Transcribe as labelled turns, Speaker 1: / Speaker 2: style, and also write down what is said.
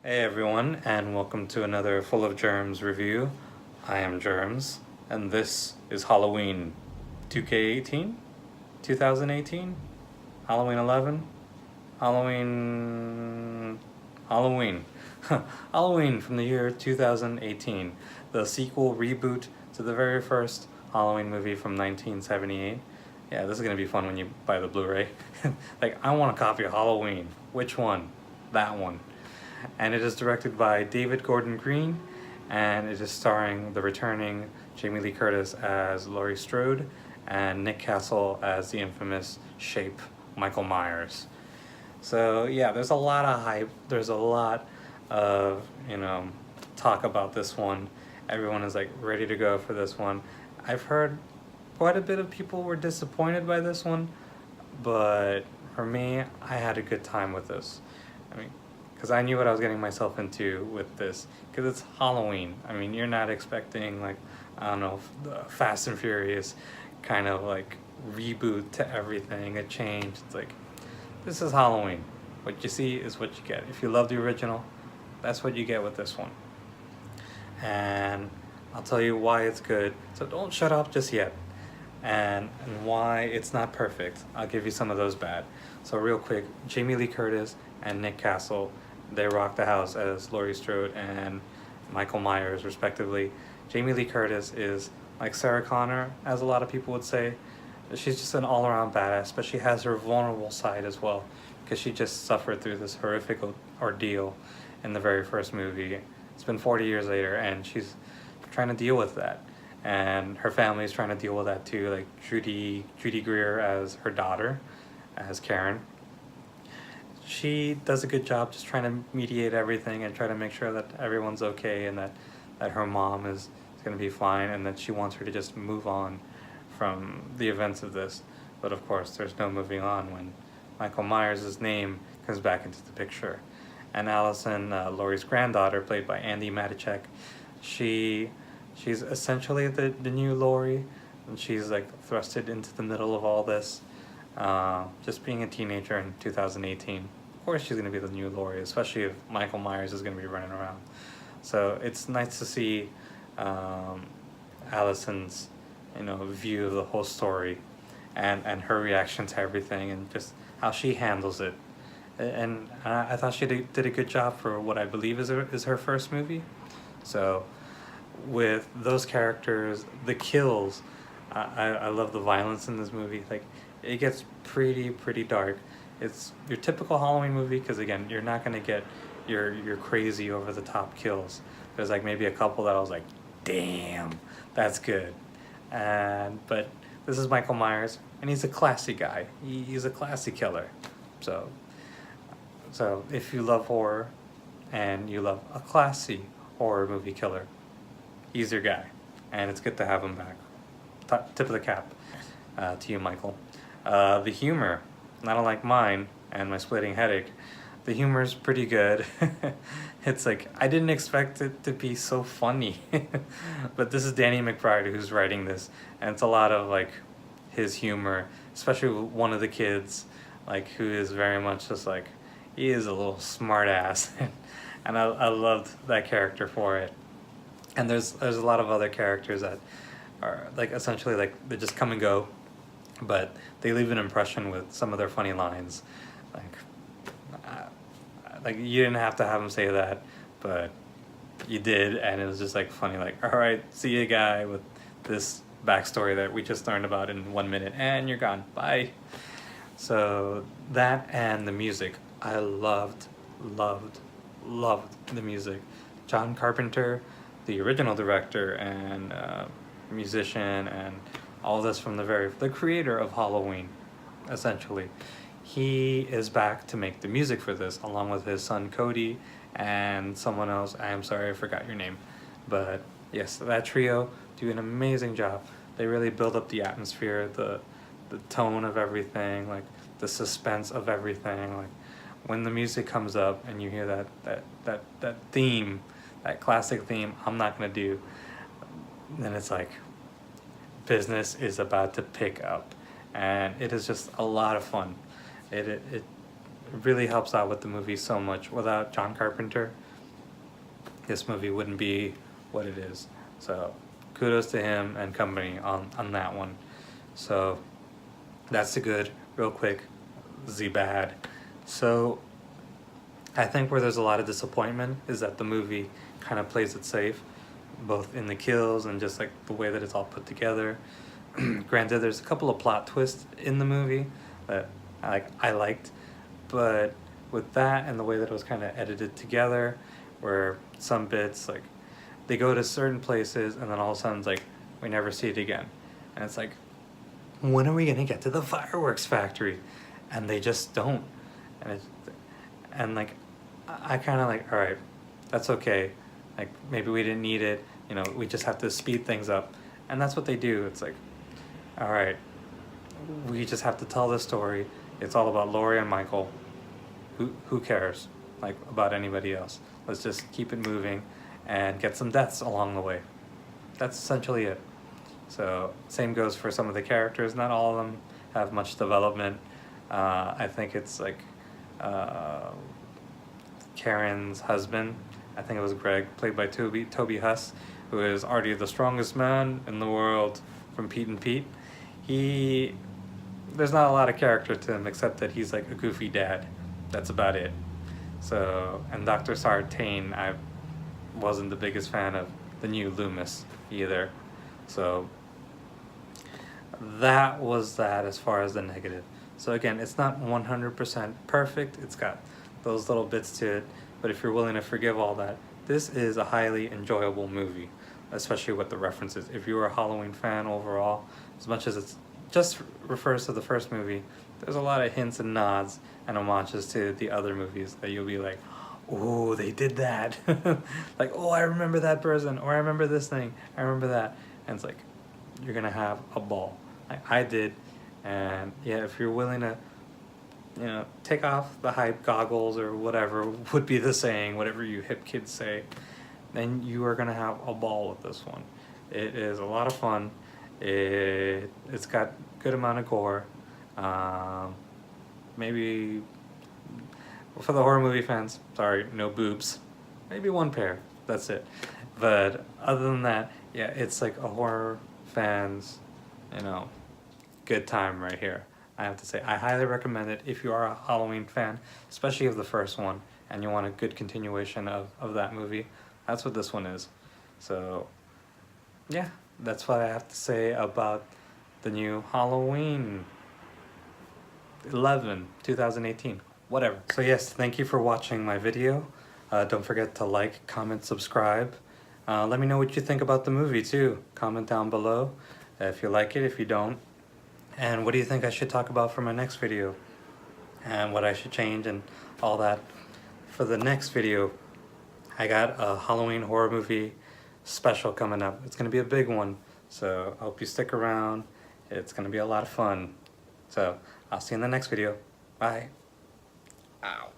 Speaker 1: Hey everyone, and welcome to another Full of Germs review. I am Germs, and this is Halloween 2K18? 2018? Halloween 11? Halloween. Halloween from the year 2018. The sequel reboot to the very first Halloween movie from 1978. Yeah, this is gonna be fun when you buy the Blu-ray. Like, I want a copy of Halloween. Which one? That one. And it is directed by David Gordon Green, and it is starring the returning Jamie Lee Curtis as Laurie Strode and Nick Castle as the infamous Shape Michael Myers. So yeah, there's a lot of hype. There's a lot of talk about this one. Everyone is like ready to go for this one. I've heard quite a bit of people were disappointed by this one, but for me, I had a good time with this. I mean, because I knew what I was getting myself into with this, because it's Halloween. I mean, you're not expecting, like, I don't know, the Fast and Furious kind of like reboot to everything, a change. It's like, this is Halloween. What you see is what you get. If you love the original, that's what you get with this one. And I'll tell you why it's good, so don't shut up just yet. And why it's not perfect. I'll give you some of those bad. So real quick, Jamie Lee Curtis and Nick Castle, they rock the house as Laurie Strode and Michael Myers, respectively. Jamie Lee Curtis is like Sarah Connor, as a lot of people would say. She's just an all-around badass, but she has her vulnerable side as well, because she just suffered through this horrific ordeal in the very first movie. It's been 40 years later, and she's trying to deal with that. And her family's trying to deal with that too, like Judy Greer as her daughter, as Karen. She does a good job just trying to mediate everything and try to make sure that everyone's okay, and that her mom is going to be fine, and that she wants her to just move on from the events of this. But of course, there's no moving on when Michael Myers' name comes back into the picture. And Allison, Laurie's granddaughter, played by Andi Matichak, she's essentially the new Laurie, and she's like thrusted into the middle of all this, just being a teenager in 2018. Of course she's going to be the new Laurie, especially if Michael Myers is going to be running around. So it's nice to see Allison's view of the whole story, and her reaction to everything, and just how she handles it. And I thought she did a good job for what I believe is her first movie. So with those characters, the kills, I love the violence in this movie. Like, it gets pretty dark. It's your typical Halloween movie, because again, you're not gonna get your crazy over the top kills. There's like maybe a couple that I was like, damn, that's good. But this is Michael Myers, and he's a classy guy. He's a classy killer. So if you love horror and you love a classy horror movie killer, he's your guy, and it's good to have him back. Tip of the cap to you, Michael. The humor, not unlike mine and my splitting headache, the humor is pretty good. It's like, I didn't expect it to be so funny. But this is Danny McBride who's writing this, and it's a lot of like his humor, especially with one of the kids, like, who is very much just like, he is a little smart ass. And I loved that character for it. And there's a lot of other characters that are like essentially like they just come and go, but they leave an impression with some of their funny lines. Like you didn't have to have them say that, but you did, and it was just like funny. Like, all right, see you, guy with this backstory that we just learned about in 1 minute, and you're gone. Bye. So that, and the music, I loved the music. John Carpenter, the original director and musician, and all this from the creator of Halloween, essentially. He is back to make the music for this, along with his son Cody and someone else. I am sorry, I forgot your name. But yes, that trio do an amazing job. They really build up the atmosphere, the tone of everything, like the suspense of everything. Like when the music comes up and you hear that theme, that classic theme, I'm not gonna do, then it's like business is about to pick up, and it is just a lot of fun. It really helps out with the movie so much. Without John Carpenter, this movie wouldn't be what it is. So kudos to him and company on that one. So that's the good. Real quick, the bad. So I think where there's a lot of disappointment is that the movie kind of plays it safe, both in the kills and just like the way that it's all put together. Granted, there's a couple of plot twists in the movie that I liked, but with that and the way that it was kind of edited together, where some bits like they go to certain places and then all of a sudden it's like we never see it again, and it's like, when are we gonna get to the fireworks factory? And they just don't, and like I kind of like, all right, that's okay, like maybe we didn't need it, you know, we just have to speed things up, and that's what they do. It's like, all right, we just have to tell this story. It's all about Laurie and Michael. Who cares, like, about anybody else? Let's just keep it moving and get some deaths along the way. That's essentially it. So same goes for some of the characters. Not all of them have much development. I think it's like Karen's husband, I think it was Greg, played by Toby Huss, who is already the strongest man in the world from Pete and Pete. There's not a lot of character to him except that he's like a goofy dad. That's about it. So, and Dr. Sartain, I wasn't the biggest fan of the new Loomis either. So that was that as far as the negative. So again, it's not 100% perfect. It's got those little bits to it, but if you're willing to forgive all that, this is a highly enjoyable movie, especially with the references. If you were a Halloween fan overall, as much as it just refers to the first movie, there's a lot of hints and nods and homages to the other movies that you'll be like, oh, they did that. Like, oh, I remember that person, or I remember this thing, I remember that. And it's like, you're gonna have a ball. I did. And yeah, if you're willing to, you know, take off the hype goggles or whatever would be the saying, whatever you hip kids say, then you are gonna have a ball with this one. It is a lot of fun. It's got good amount of gore. Maybe for the horror movie fans, sorry, no boobs. Maybe one pair, that's it. But other than that, yeah, it's like a horror fans, you know, good time right here. I have to say, I highly recommend it if you are a Halloween fan, especially of the first one, and you want a good continuation of that movie. That's what this one is. So, yeah, that's what I have to say about the new Halloween 2018, whatever. So yes, thank you for watching my video. Don't forget to like, comment, subscribe. Let me know what you think about the movie too. Comment down below if you like it, if you don't. And what do you think I should talk about for my next video? And what I should change and all that. For the next video, I got a Halloween horror movie special coming up. It's gonna be a big one, so I hope you stick around. It's gonna be a lot of fun. So I'll see you in the next video. Bye. Ow.